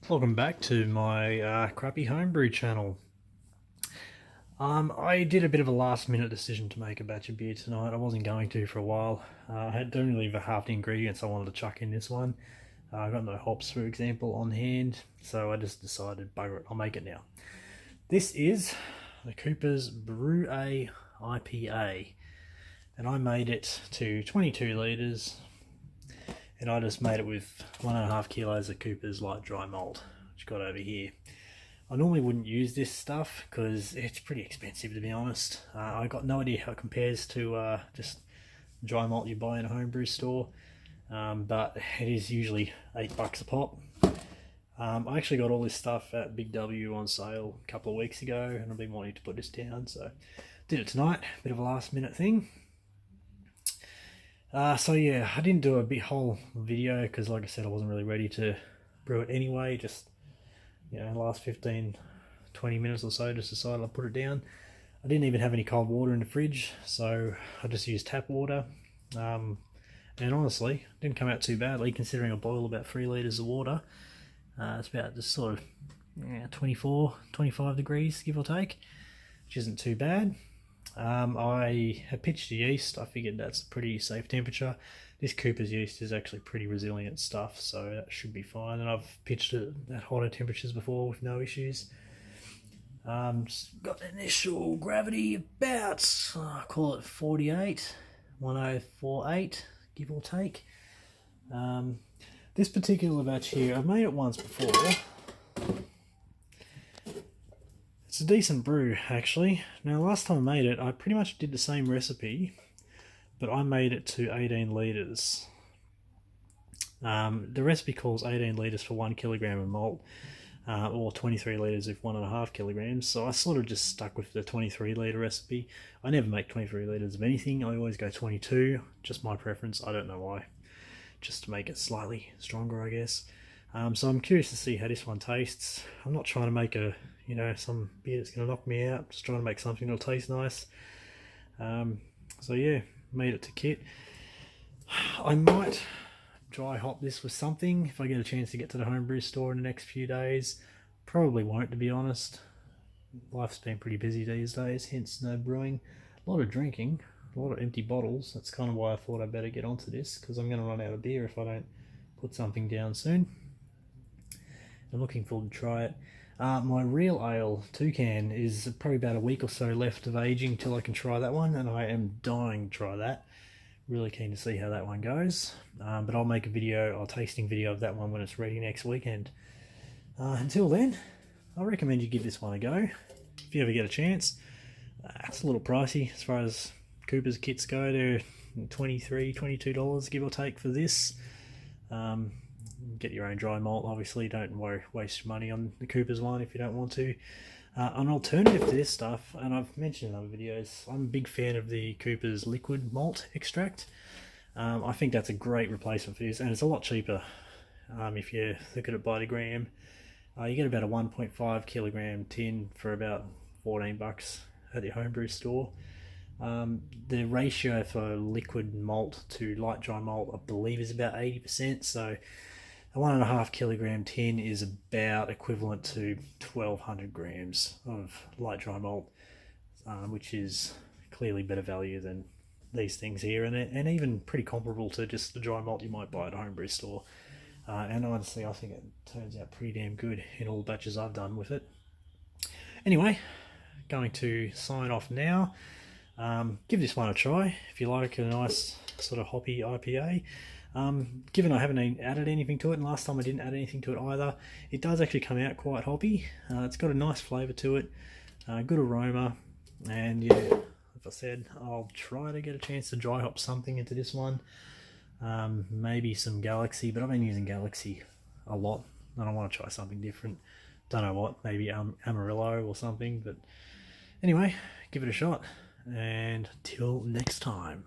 Welcome back to my crappy homebrew channel. I did a bit of a last minute decision to make a batch of beer tonight. I wasn't going to for a while. I don't really have half the ingredients I wanted to chuck in this one. I got no hops, for example, on hand, so I just decided, bugger it, I'll make it now. This is the Cooper's Brew A IPA, and I made it to 22 litres. And I just made it with 1.5 kilos of Cooper's light dry malt, which got over here. I normally wouldn't use this stuff because it's pretty expensive, to be honest. I got no idea how it compares to just dry malt you buy in a homebrew store, but it is usually $8 a pop. I actually got all this stuff at Big W on sale a couple of weeks ago, and I've been wanting to put this down, so did it tonight. Bit of a last minute thing. So yeah, I didn't do a big whole video because, like I said, I wasn't really ready to brew it anyway. Just, last 15-20 minutes or so, just decided I'd put it down. I didn't even have any cold water in the fridge, so I just used tap water. And honestly, it didn't come out too badly considering I boil about 3 litres of water. It's about just sort of 24-25 degrees, give or take, which isn't too bad. I have pitched the yeast. I figured that's a pretty safe temperature. This Cooper's yeast is actually pretty resilient stuff, so that should be fine. And I've pitched it at hotter temperatures before with no issues. Just got an initial gravity about, call it 48, 1048, give or take. This particular batch here, I've made it once before. It's a decent brew, actually. Now, last time I made it, I pretty much did the same recipe, but I made it to 18 litres. The recipe calls 18 litres for 1 kilogram of malt, or 23 litres with 1.5 kilograms, so I sort of just stuck with the 23 litre recipe. I never make 23 litres of anything, I always go 22, just my preference, I don't know why. Just to make it slightly stronger, I guess. So I'm curious to see how this one tastes. I'm not trying to make some beer that's going to knock me out. Just trying to make something that'll taste nice. So yeah, made it to kit. I might dry hop this with something if I get a chance to get to the homebrew store in the next few days. Probably won't, to be honest. Life's been pretty busy these days, hence no brewing. A lot of drinking, a lot of empty bottles. That's kind of why I thought I'd better get onto this, because I'm going to run out of beer if I don't put something down soon. I'm looking forward to try it. My Real Ale Toucan is probably about a week or so left of aging till I can try that one, and I am dying to try that. Really keen to see how that one goes. But I'll make a tasting video of that one when it's ready next weekend. Until then, I recommend you give this one a go if you ever get a chance. It's a little pricey as far as Cooper's kits go. They're $23, $22 give or take for this. Get your own dry malt, obviously. Don't waste your money on the Cooper's one if you don't want to. An alternative to this stuff, and I've mentioned in other videos, I'm a big fan of the Cooper's liquid malt extract. I think that's a great replacement for this, and it's a lot cheaper. If you look at it by the gram, you get about a 1.5 kilogram tin for about $14 at your homebrew store. The ratio for liquid malt to light dry malt, I believe, is about 80%, so a 1.5 kilogram tin is about equivalent to 1,200 grams of light dry malt, which is clearly better value than these things here, and even pretty comparable to just the dry malt you might buy at a homebrew store. And honestly, I think it turns out pretty damn good in all the batches I've done with it. Anyway, going to sign off now. Give this one a try if you like a nice sort of hoppy IPA. Given I haven't added anything to it, and last time I didn't add anything to it either, it does actually come out quite hoppy. It's got a nice flavour to it, good aroma, and yeah, as I said, I'll try to get a chance to dry hop something into this one. Maybe some Galaxy, but I've been using Galaxy a lot, and I want to try something different. Don't know what, maybe Amarillo or something, but anyway, give it a shot, and till next time.